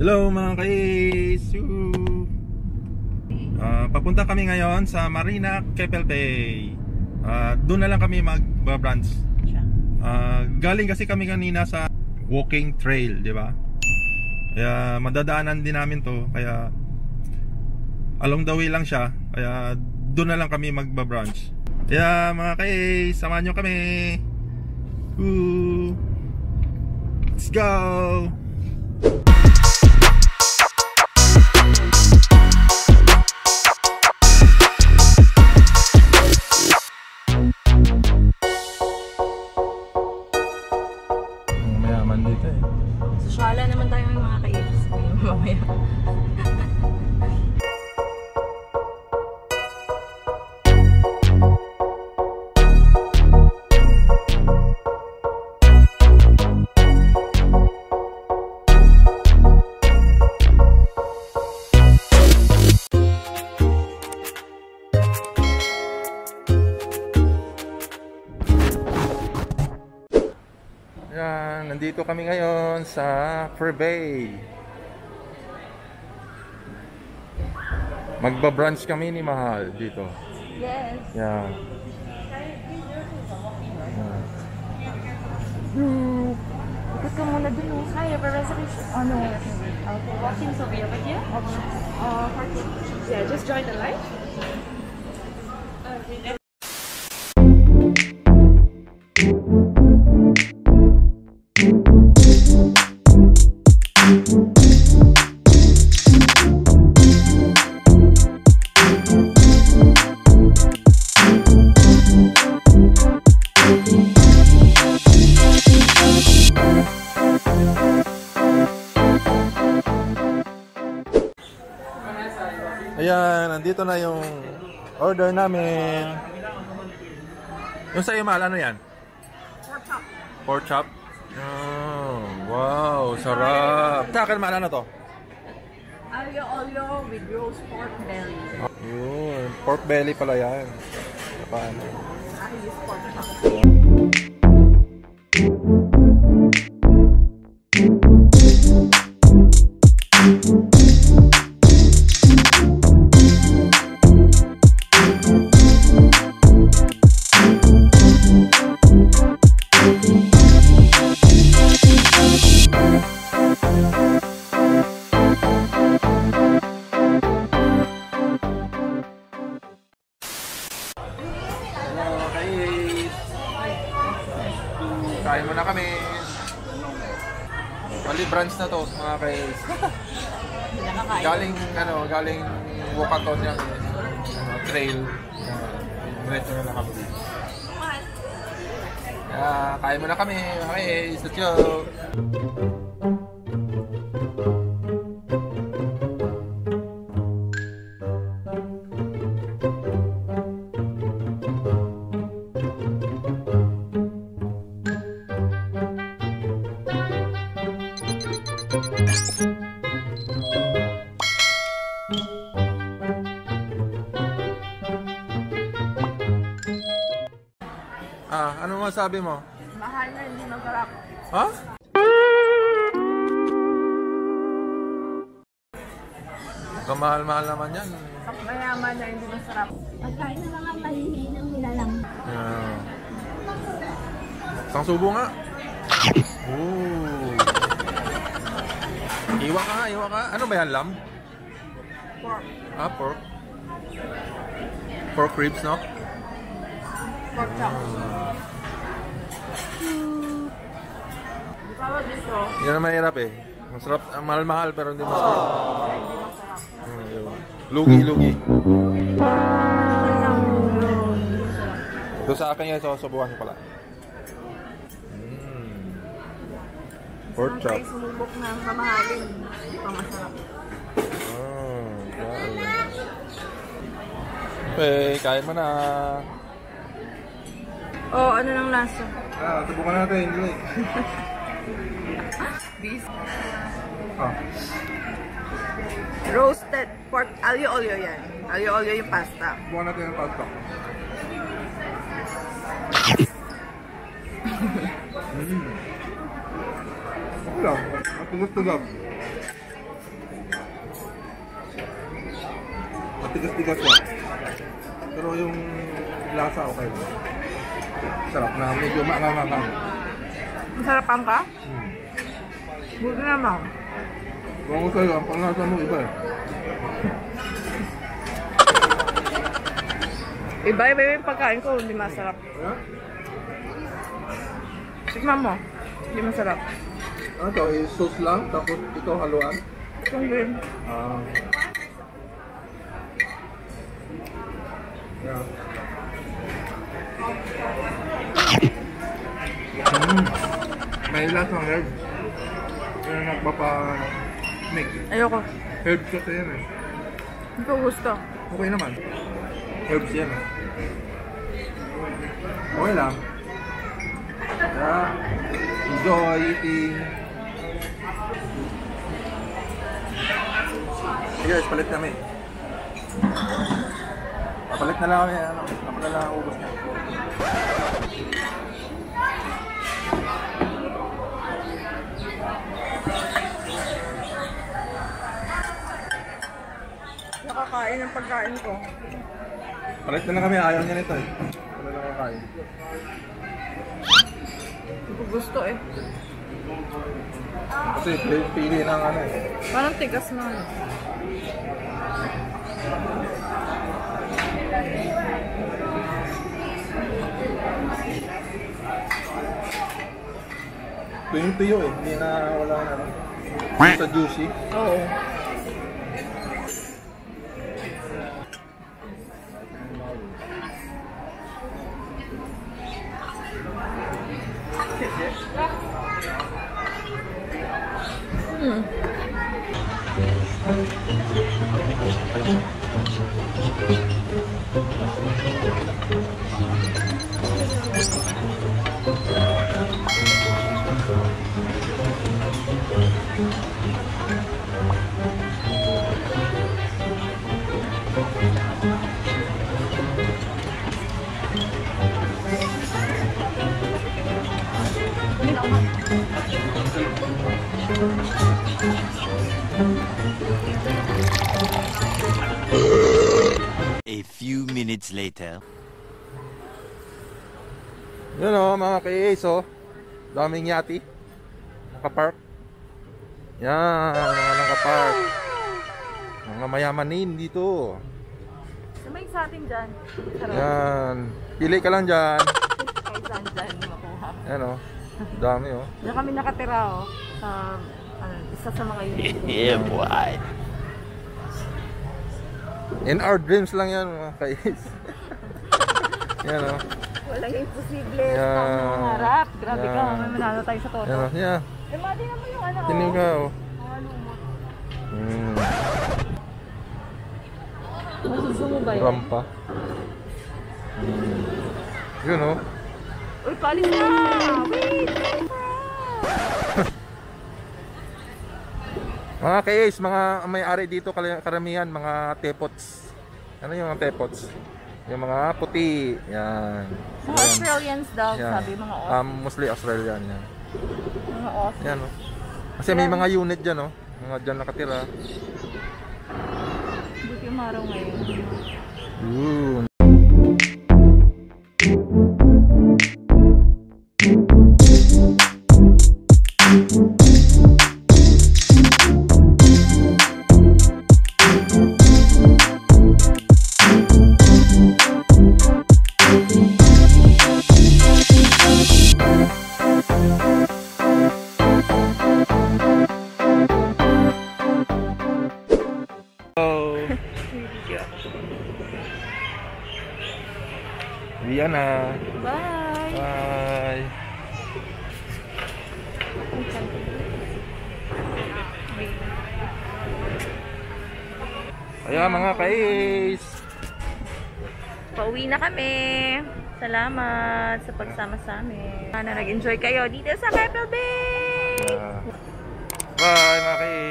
Hello mga ka-Ace! Papunta kami ngayon sa Marina Keppel Bay. Doon na lang kami mag-brunch. Galing kasi kami kanina sa walking trail, di ba? Kaya madadaanan din namin to. Kaya along the way lang siya. Kaya doon na lang kami mag-brunch. Kaya mga ka-Ace, samahan nyo kami! Let's go! Mayaman dito eh. Sosyala naman tayo ng mga ka-Ace. Mamaya. Yan, nandito kami ngayon sa Keppel Bay. Magba-brunch kami ni Mahal dito. Yes. Yan. Ikot ka muna dun. Hi, I have a reservation. Oh no, okay. Walk-in Sophia over here? Parking. Yeah, just join the line. Ayan, nandito na yung order namin. Yung sa'yo, Mahal, ano yan? Pork chop. Pork chop? Oh, wow, sarap. Sa akin, Mahal, ano to? Aglio-olio with roast pork belly. Yun, pork belly pala yan. Paano? I use pork chop. Kain muna kami. Bali brunch na to mga ka-Ace. Galing Walkathon yung trail. Diretso na lang kami. Kain muna kami mga ka-Ace. Let's go! Ano masabi mo? Mahal na, hindi masarap. Ha? Kamahal-mahal naman yan. Mayaman na, hindi masarap. Pagkain na mga mahihinang nilalang. Yeah. Isang subo nga. Ooh. Iwa ka. Ano ba yan, lamb? Pork. Pork. Pork ribs, no? Pork chop. Tawag dito. Yan ang mahirap eh. Masarap, mahal-mahal pero hindi masarap. Hindi masarap. Lugi. Doon sa akin yan, susubukan ko pala. Pork chop. Ang sumubok na mamahalin. Hindi pa masarap. Okay, kain mo na. Ano ng lasa? Subukan natin. This. Roasted pork. Aglio-olio yan. Aglio-olio yung pasta. Subukan natin yung pasta. Wala. Matulog-tulog. matigas-tigas siya. Pero yung lasa okay. Sarap na, medyo maangang-angang. Masarap ang ka? Buti naman. Kung ako sa'yo, ang panglasa mo iba eh. Iba-iba yung pagkain ko, hindi masarap. Yeah? Tikman mo, hindi masarap. Ano to? Sauce lang, tapos ito haluan? Itong green. Yeah. May lasang herb. Kaya nagpapa-mix. Ayoko. Herbs kasi yan eh. Hindi ko gusto. Okay naman. Herbs yan eh. Okay lang. Yeah. Enjoy eating. Hey guys, palit kami. Papalit na lang kami. Naman na lang ang ubos niya. Nakakain ng pagkain ko. Palit na lang kami. Ayaw niya nito eh. Wala lang kakain. Hindi ko gusto eh. Kasi pili ng ano eh. Parang tigas na. Tuyo eh. Hindi na wala na. Sa juicy. Oo. A few minutes later. Yun o mga ka-ace o. Daming yati. Nakapark. Yan, mga nakapark. Mga mayamanin dito. Sabay sa atin dyan. Yan. Pili ka lang dyan. Kahit saan dyan makuha. Yan o. Dami o. Diyan kami nakatira o. Sa isa sa mga unit. Yeah, boy. In our dreams lang yan mga ka-ace. Yan o. Walang imposible. Yeah. Sa harap. Grabe ka. Yeah. May manalo tayo sa toto. Yan o. Yan. Eh, mati naman yung ano. Tinig ka o. Mga lumot. Hmm. Masusumo ba yun? Rampa. Yun o. Uy, palis na! Wait! Mga ka-ace, mga may-ari dito karamihan, mga tepots. Ano yung mga tepots? Yung mga puti. Yan. Mga Australians daw, Yan. sabi mga Australians. Mostly Australian yan. Mga Australians. Yan o. Kasi may mga unit dyan o. Mga dyan nakatira. Buti yung araw ngayon. Yun. Yan na. Bye! Bye. Ayan mga ka-ace. Pauwi na kami. Salamat sa pagsama sa amin. Sana nag-enjoy kayo dito sa Keppel Bay! Bye mga ka-ace.